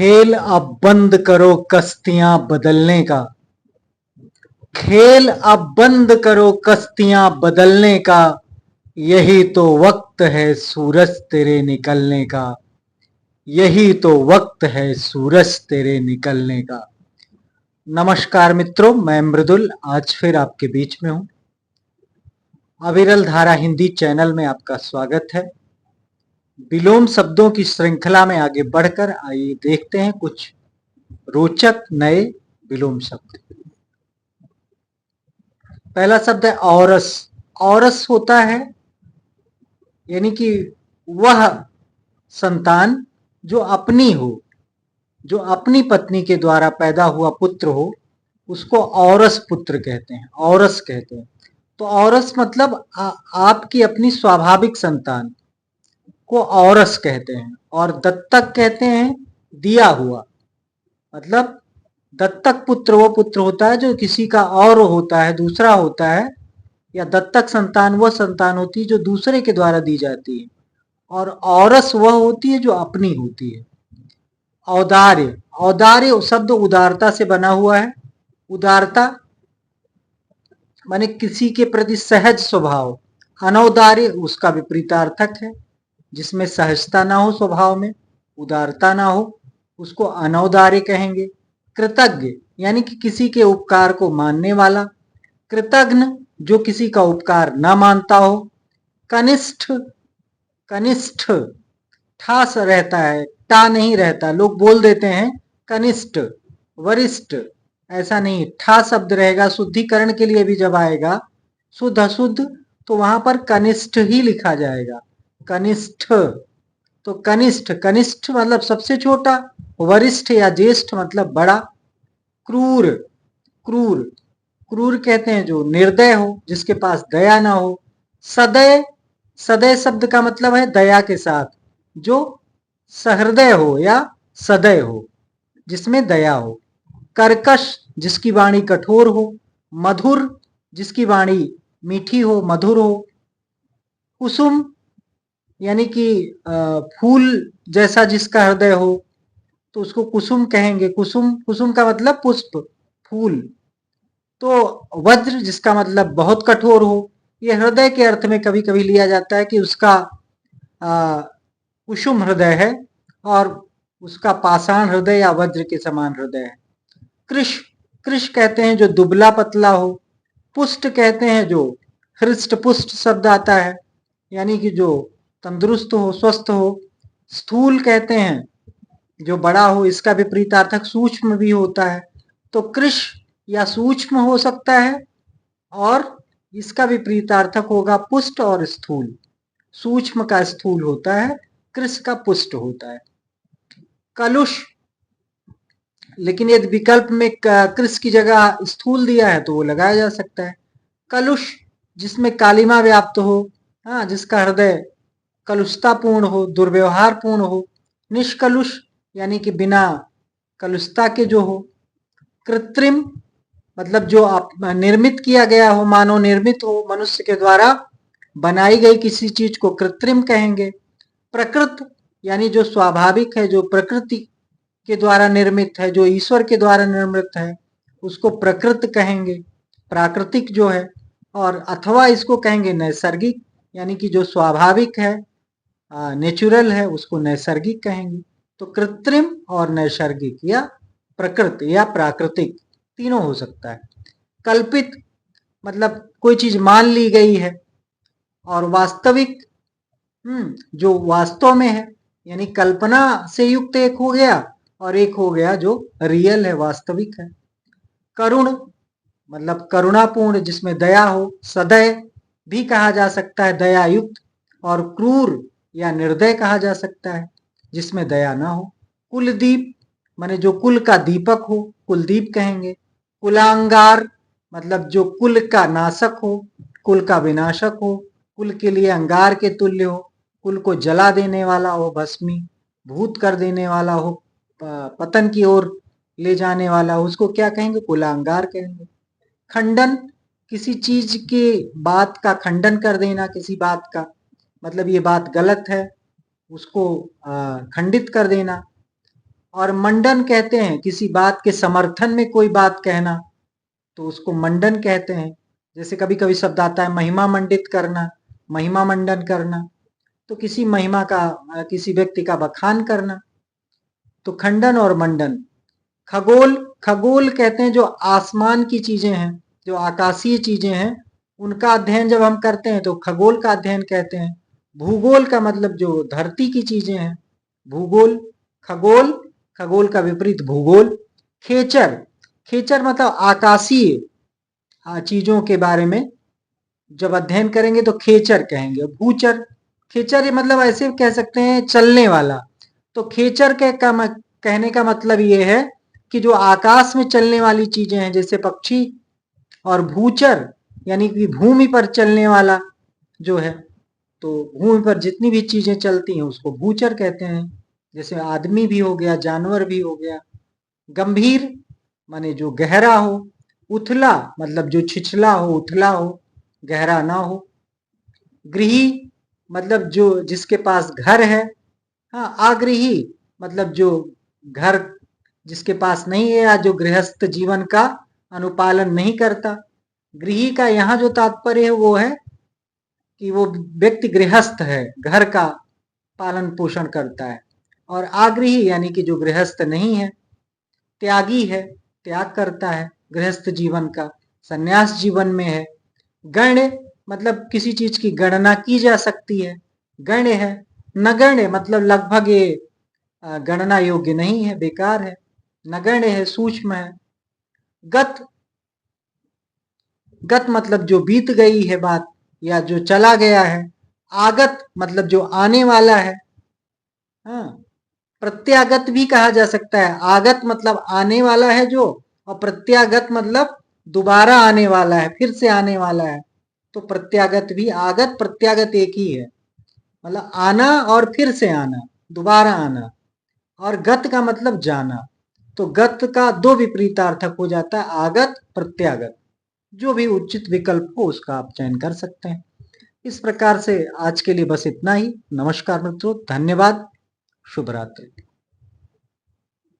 खेल अब बंद करो कश्तियां बदलने का। खेल अब बंद करो कश्तियां बदलने का। यही तो वक्त है सूरज तेरे निकलने का। यही तो वक्त है सूरज तेरे निकलने का। नमस्कार मित्रों, मैं मृदुल आज फिर आपके बीच में हूं। अविरल धारा हिंदी चैनल में आपका स्वागत है। विलोम शब्दों की श्रृंखला में आगे बढ़कर आइए देखते हैं कुछ रोचक नए विलोम शब्द। पहला शब्द है औरस। औरस होता है यानी कि वह संतान जो अपनी हो, जो अपनी पत्नी के द्वारा पैदा हुआ पुत्र हो, उसको औरस पुत्र कहते हैं, औरस कहते हैं। तो औरस मतलब आपकी अपनी स्वाभाविक संतान को औरस कहते हैं। और दत्तक कहते हैं दिया हुआ। मतलब दत्तक पुत्र वो पुत्र होता है जो किसी का और होता है, दूसरा होता है, या दत्तक संतान वह संतान होती है जो दूसरे के द्वारा दी जाती है। और औरस वह होती है जो अपनी होती है। औदार्य, औदार्य शब्द उदारता से बना हुआ है। उदारता माने किसी के प्रति सहज स्वभाव। अनौदार्य उसका विपरीतार्थक है, जिसमें सहजता ना हो, स्वभाव में उदारता ना हो, उसको अनौदार्य कहेंगे। कृतज्ञ यानी कि किसी के उपकार को मानने वाला। कृतघ्न जो किसी का उपकार न मानता हो। कनिष्ठ, कनिष्ठ ठास रहता है, टा नहीं रहता। लोग बोल देते हैं कनिष्ठ, वरिष्ठ, ऐसा नहीं, ठा शब्द रहेगा। शुद्धिकरण के लिए भी जब आएगा शुद्ध अशुद्ध तो वहां पर कनिष्ठ ही लिखा जाएगा, कनिष्ठ। तो कनिष्ठ, कनिष्ठ मतलब सबसे छोटा। वरिष्ठ या ज्येष्ठ मतलब बड़ा। क्रूर, क्रूर, क्रूर कहते हैं जो निर्दय हो, जिसके पास दया ना हो। सदय, सदय शब्द का मतलब है दया के साथ, जो सहृदय हो या सदय हो, जिसमें दया हो। कर्कश जिसकी वाणी कठोर हो। मधुर जिसकी वाणी मीठी हो, मधुर हो। कुसुम यानी कि फूल जैसा जिसका हृदय हो तो उसको कुसुम कहेंगे। कुसुम, कुसुम का मतलब पुष्प, फूल। तो वज्र जिसका मतलब बहुत कठोर हो। ये हृदय के अर्थ में कभी कभी लिया जाता है कि उसका कुसुम हृदय है और उसका पाषाण हृदय या वज्र के समान हृदय है। कृश, कृश कहते हैं जो दुबला पतला हो। पुष्ट कहते हैं जो हृष्ट पुष्ट शब्द आता है, यानी कि जो तंदुरुस्त हो, स्वस्थ हो। स्थूल कहते हैं जो बड़ा हो, इसका विपरीतार्थक सूक्ष्म भी होता है। तो कृश या सूक्ष्म हो सकता है और इसका विपरीतार्थक होगा पुष्ट और स्थूल। सूक्ष्म का स्थूल होता है, कृश का पुष्ट होता है। कलुष, लेकिन यदि विकल्प में कृष की जगह स्थूल दिया है तो वो लगाया जा सकता है। कलुष जिसमें कालिमा व्याप्त हो, हाँ, जिसका हृदय कलुषतापूर्ण हो, दुर्व्यवहार पूर्ण हो। निष्कलुष यानी कि बिना कलुषता के जो हो। कृत्रिम मतलब जो आप निर्मित किया गया हो, मानव निर्मित हो, मनुष्य के द्वारा बनाई गई किसी चीज को कृत्रिम कहेंगे। प्रकृत यानी जो स्वाभाविक है, जो प्रकृति के द्वारा निर्मित है, जो ईश्वर के द्वारा निर्मित है, उसको प्रकृत कहेंगे, प्राकृतिक जो है। और अथवा इसको कहेंगे नैसर्गिक, यानी कि जो स्वाभाविक है, नेचुरल है, उसको नैसर्गिक कहेंगे। तो कृत्रिम और नैसर्गिक या प्रकृत या प्राकृतिक तीनों हो सकता है। कल्पित मतलब कोई चीज मान ली गई है। और वास्तविक जो वास्तव में है, यानी कल्पना से युक्त एक हो गया और एक हो गया जो रियल है, वास्तविक है। करुण मतलब करुणापूर्ण जिसमें दया हो। सदय भी कहा जा सकता है, दया युक्त। और क्रूर या निर्दय कहा जा सकता है, जिसमें दया ना हो। कुलदीप माने जो कुल का दीपक हो, कुलदीप कहेंगे। कुलांगार मतलब जो कुल का नाशक हो, कुल का विनाशक हो, कुल के लिए अंगार के तुल्य हो, कुल को जला देने वाला हो, भस्मी भूत कर देने वाला हो, पतन की ओर ले जाने वाला हो, उसको क्या कहेंगे? कुलांगार कहेंगे। खंडन किसी चीज की बात का खंडन कर देना, किसी बात का मतलब ये बात गलत है, उसको खंडित कर देना। और मंडन कहते हैं किसी बात के समर्थन में कोई बात कहना, तो उसको मंडन कहते हैं। जैसे कभी कभी शब्द आता है महिमा मंडित करना, महिमा मंडन करना, तो किसी महिमा का किसी व्यक्ति का बखान करना। तो खंडन और मंडन। खगोल, खगोल कहते हैं जो आसमान की चीजें हैं, जो आकाशीय चीजें हैं, उनका अध्ययन जब हम करते हैं तो खगोल का अध्ययन कहते हैं। भूगोल का मतलब जो धरती की चीजें हैं, भूगोल। खगोल, खगोल का विपरीत भूगोल। खेचर, खेचर मतलब आकाशीय चीजों के बारे में जब अध्ययन करेंगे तो खेचर कहेंगे। भूचर, खेचर ये मतलब ऐसे कह सकते हैं चलने वाला। तो खेचर के कहने का मतलब ये है कि जो आकाश में चलने वाली चीजें हैं जैसे पक्षी, और भूचर यानी कि भूमि पर चलने वाला जो है, तो भूमि पर जितनी भी चीजें चलती हैं उसको भूचर कहते हैं। जैसे आदमी भी हो गया, जानवर भी हो गया। गंभीर माने जो गहरा हो। उथला मतलब जो छिछला हो, उथला हो, गहरा ना हो। गृही मतलब जो जिसके पास घर है। हाँ, आगृही मतलब जो घर जिसके पास नहीं है या जो गृहस्थ जीवन का अनुपालन नहीं करता। गृही का यहाँ जो तात्पर्य है वो है कि वो व्यक्ति गृहस्थ है, घर का पालन पोषण करता है। और आगृही यानी कि जो गृहस्थ नहीं है। त्यागी है, त्याग करता है गृहस्थ जीवन का, संन्यास जीवन में है। गण्य मतलब किसी चीज की गणना की जा सकती है, गण्य है। नगण्य मतलब लगभग ये गणना योग्य नहीं है, बेकार है। नगण्य है, सूक्ष्म है। गत, गत मतलब जो बीत गई है बात या जो चला गया है। आगत मतलब जो आने वाला है। हाँ, प्रत्यागत भी कहा जा सकता है। आगत मतलब आने वाला है जो, और प्रत्यागत मतलब दोबारा आने वाला है, फिर से आने वाला है। तो प्रत्यागत भी, आगत प्रत्यागत एक ही है, मतलब आना और फिर से आना, दोबारा आना। और गत का मतलब जाना। तो गत का दो विपरीतार्थक हो जाता है, आगत प्रत्यागत। जो भी उचित विकल्प हो उसका आप चयन कर सकते हैं। इस प्रकार से आज के लिए बस इतना ही। नमस्कार मित्रों, धन्यवाद, शुभ रात्रि।